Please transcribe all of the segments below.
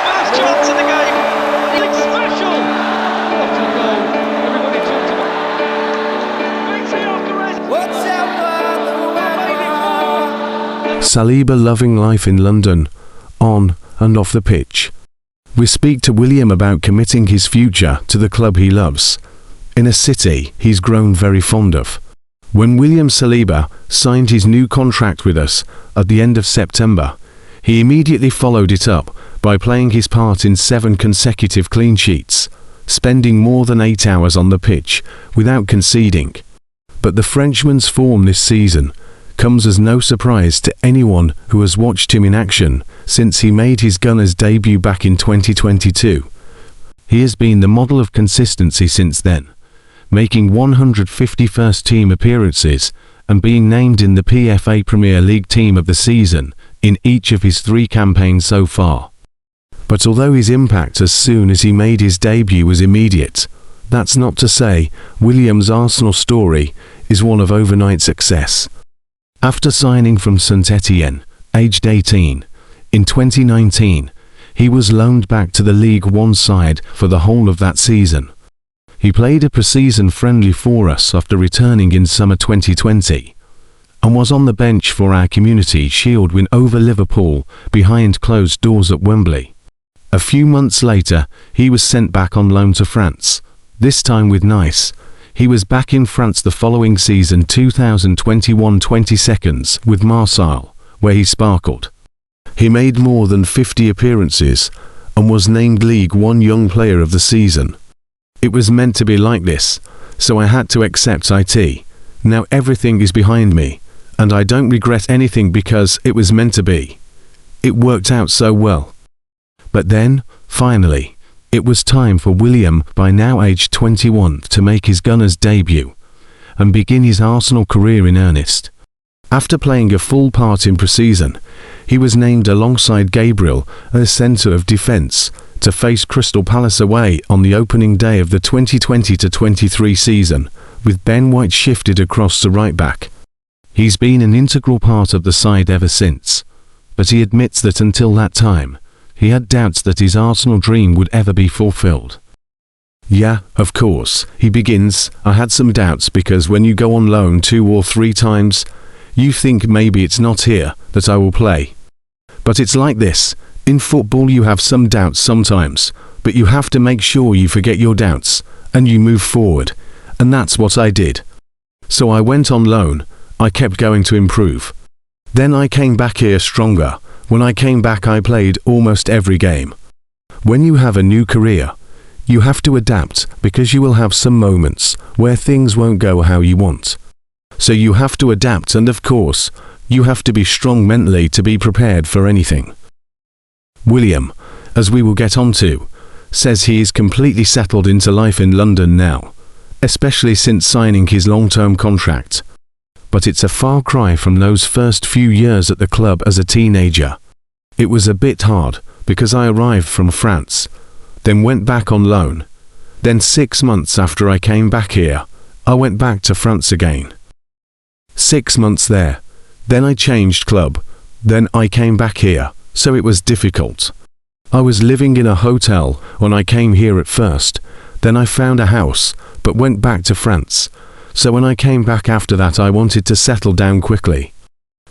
first chance of the game. It's special. What a goal. Everybody talked about it. Saliba loving life in London, on and off the pitch. We speak to William about committing his future to the club he loves, in a city he's grown very fond of. When William Saliba signed his new contract with us at the end of September, he immediately followed it up by playing his part in 7 consecutive clean sheets, spending more than 8 hours on the pitch without conceding. But the Frenchman's form this season comes as no surprise to anyone who has watched him in action since he made his Gunners debut back in 2022. He has been the model of consistency since then, making 150 first-team appearances and being named in the PFA Premier League Team of the Season in each of his 3 campaigns so far. But although his impact as soon as he made his debut was immediate, that's not to say William's Arsenal story is one of overnight success. After signing from St Etienne, aged 18, in 2019, he was loaned back to the League One side for the whole of that season. He played a pre-season friendly for us after returning in summer 2020, and was on the bench for our Community Shield win over Liverpool behind closed doors at Wembley. A few months later, he was sent back on loan to France, this time with Nice. He was back in France the following season 2021-22 with Marseille, where he sparkled. He made more than 50 appearances and was named League One Young Player of the Season. It was meant to be like this, so I had to accept it. Now everything is behind me, and I don't regret anything because it was meant to be. It worked out so well. But then, finally, it was time for William, by now aged 21, to make his Gunners debut and begin his Arsenal career in earnest. After playing a full part in pre-season, he was named alongside Gabriel as centre of defence to face Crystal Palace away on the opening day of the 2020-23 season, with Ben White shifted across to right back. He's been an integral part of the side ever since, but he admits that until that time, he had doubts that his Arsenal dream would ever be fulfilled. Yeah, of course, he begins, I had some doubts because when you go on loan 2 or 3 times, you think maybe it's not here that I will play. But it's like this, in football you have some doubts sometimes, but you have to make sure you forget your doubts, and you move forward, and that's what I did. So I went on loan, I kept going to improve. Then I came back here stronger. When I came back I played almost every game. When you have a new career, you have to adapt because you will have some moments where things won't go how you want. So you have to adapt, and of course, you have to be strong mentally to be prepared for anything. William, as we will get on to, says he is completely settled into life in London now, especially since signing his long-term contract. But it's a far cry from those first few years at the club as a teenager. It was a bit hard because I arrived from France, then went back on loan. Then 6 months after I came back here, I went back to France again. 6 months there, then I changed club, then I came back here, so it was difficult. I was living in a hotel when I came here at first, then I found a house, but went back to France. So when I came back after that I wanted to settle down quickly.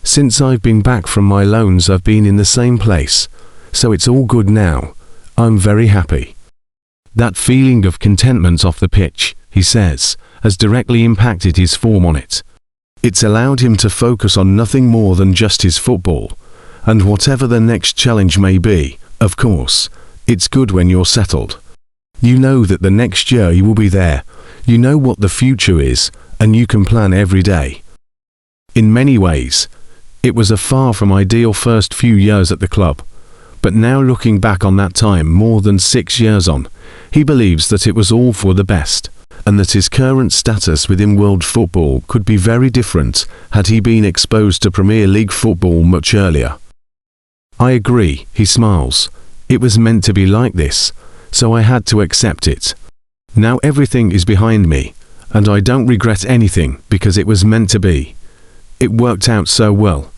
Since I've been back from my loans I've been in the same place, so it's all good now. I'm very happy. That feeling of contentment off the pitch, he says, has directly impacted his form on it. It's allowed him to focus on nothing more than just his football, and whatever the next challenge may be, of course, it's good when you're settled. You know that the next year you will be there. You know what the future is, and you can plan every day. In many ways, it was a far from ideal first few years at the club, but now looking back on that time more than 6 years on, he believes that it was all for the best, and that his current status within world football could be very different had he been exposed to Premier League football much earlier. I agree, he smiles. It was meant to be like this, so I had to accept it. Now everything is behind me, and I don't regret anything because it was meant to be. It worked out so well.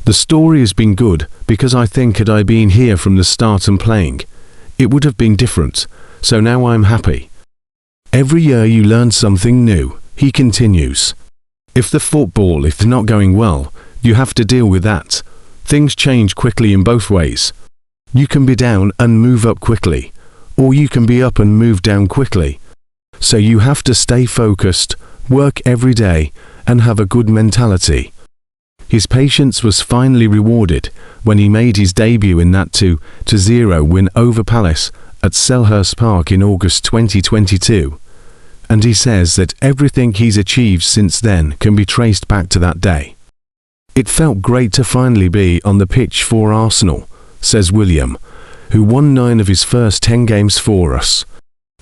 The story has been good because I think had I been here from the start and playing, It would have been different, so now I'm happy. Every year you learn something new, he continues. If the football is not going well, you have to deal with that. Things change quickly in both ways. You can be down and move up quickly, or you can be up and move down quickly. So you have to stay focused, work every day, and have a good mentality. His patience was finally rewarded when he made his debut in that 2-0 win over Palace at Selhurst Park in August 2022. And he says that everything he's achieved since then can be traced back to that day. It felt great to finally be on the pitch for Arsenal, says William, who won 9 of his first 10 games for us.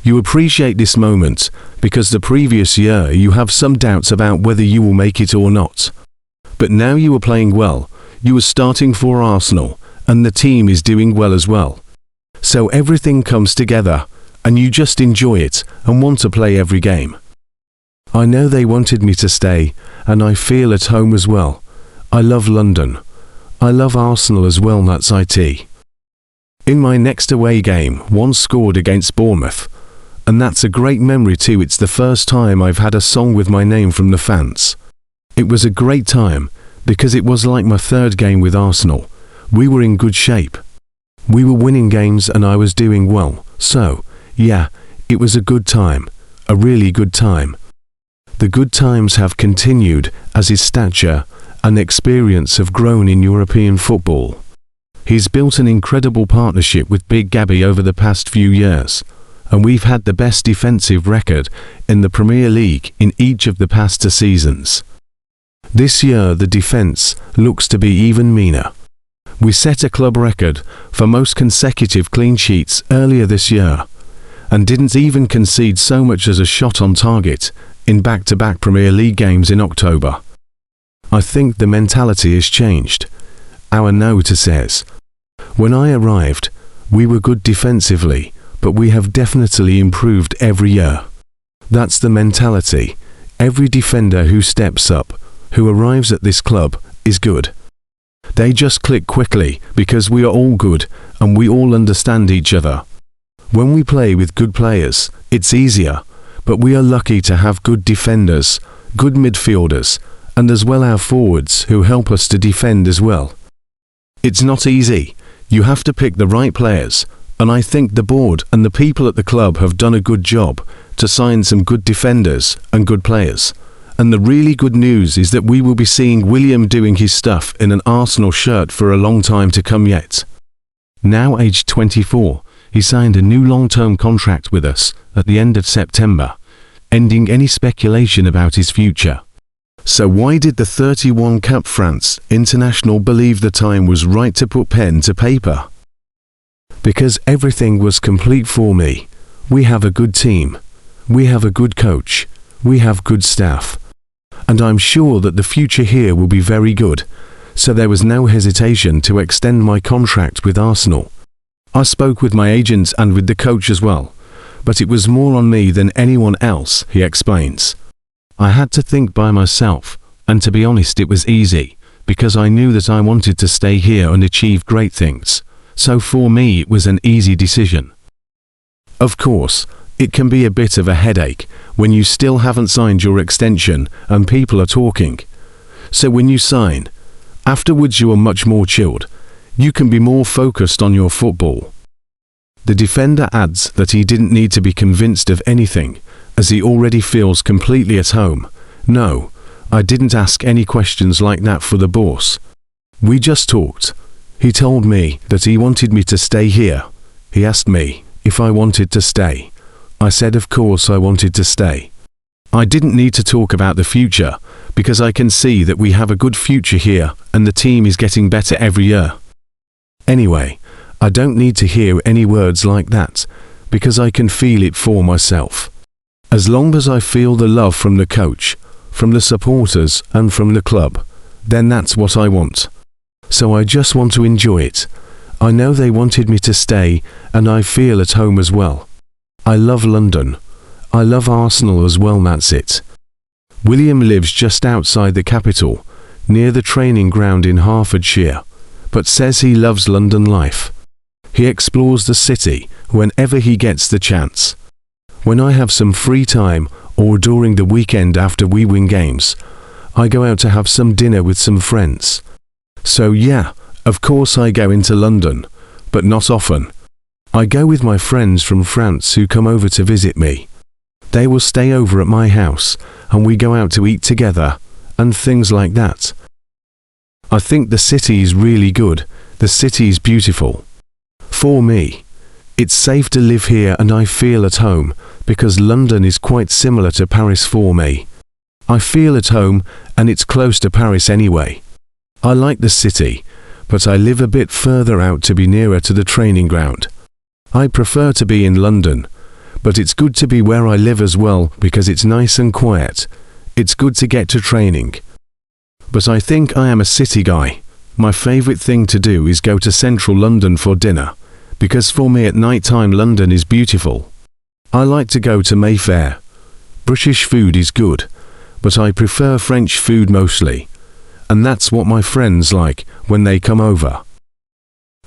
You appreciate this moment because the previous year you have some doubts about whether you will make it or not. But now you are playing well, you are starting for Arsenal, and the team is doing well as well. So everything comes together, and you just enjoy it and want to play every game. I know they wanted me to stay, and I feel at home as well. I love London. I love Arsenal as well, that's it. In my next away game, one scored against Bournemouth. And that's a great memory too. It's the first time I've had a song with my name from the fans. It was a great time, because it was like my third game with Arsenal. We were in good shape. We were winning games and I was doing well. So, yeah, it was a good time. A really good time. The good times have continued as his stature and experience have grown in European football. He's built an incredible partnership with Big Gabby over the past few years, and we've had the best defensive record in the Premier League in each of the past 2 seasons. This year the defence looks to be even meaner. We set a club record for most consecutive clean sheets earlier this year, and didn't even concede so much as a shot on target in back-to-back Premier League games in October. I think the mentality has changed. Our note says, when I arrived, we were good defensively, but we have definitely improved every year. That's the mentality. Every defender who steps up, who arrives at this club, is good. They just click quickly because we are all good and we all understand each other. When we play with good players, it's easier, but we are lucky to have good defenders, good midfielders, and as well our forwards who help us to defend as well. It's not easy. You have to pick the right players, and I think the board and the people at the club have done a good job to sign some good defenders and good players. And the really good news is that we will be seeing William doing his stuff in an Arsenal shirt for a long time to come yet. Now aged 24, he signed a new long-term contract with us at the end of September, ending any speculation about his future. So why did the 31 Cap France international believe the time was right to put pen to paper? Because everything was complete for me. We have a good team. We have a good coach. We have good staff. And I'm sure that the future here will be very good. So there was no hesitation to extend my contract with Arsenal. I spoke with my agent and with the coach as well. But it was more on me than anyone else, he explains. I had to think by myself, and to be honest it was easy, because I knew that I wanted to stay here and achieve great things. So for me it was an easy decision. Of course, it can be a bit of a headache when you still haven't signed your extension and people are talking. So when you sign, afterwards you are much more chilled. You can be more focused on your football. The defender adds that he didn't need to be convinced of anything, as he already feels completely at home. No, I didn't ask any questions like that for the boss. We just talked. He told me that he wanted me to stay here. He asked me if I wanted to stay. I said of course I wanted to stay. I didn't need to talk about the future, because I can see that we have a good future here and the team is getting better every year. Anyway, I don't need to hear any words like that, because I can feel it for myself. As long as I feel the love from the coach, from the supporters and from the club, then that's what I want. So I just want to enjoy it. I know they wanted me to stay and I feel at home as well. I love London. I love Arsenal as well, that's it. William lives just outside the capital, near the training ground in Hertfordshire, but says he loves London life. He explores the city whenever he gets the chance. When I have some free time or during the weekend after we win games, I go out to have some dinner with some friends. So yeah, of course I go into London, but not often. I go with my friends from France who come over to visit me. They will stay over at my house and we go out to eat together and things like that. I think the city is really good. The city is beautiful. For me, it's safe to live here and I feel at home because London is quite similar to Paris for me. I feel at home and it's close to Paris anyway. I like the city, but I live a bit further out to be nearer to the training ground. I prefer to be in London, but it's good to be where I live as well because it's nice and quiet. It's good to get to training. But I think I am a city guy. My favourite thing to do is go to central London for dinner, because for me at night time London is beautiful. I like to go to Mayfair. British food is good, but I prefer French food mostly. And that's what my friends like when they come over.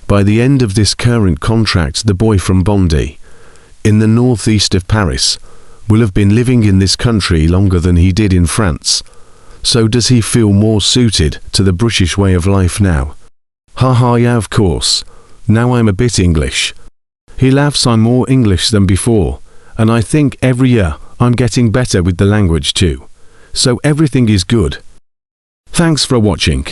By the end of this current contract, the boy from Bondy, in the northeast of Paris, will have been living in this country longer than he did in France. So does he feel more suited to the British way of life now? Haha, yeah, of course. Now I'm a bit English. He laughs. I'm more English than before, and I think every year I'm getting better with the language too. So everything is good. Thanks for watching.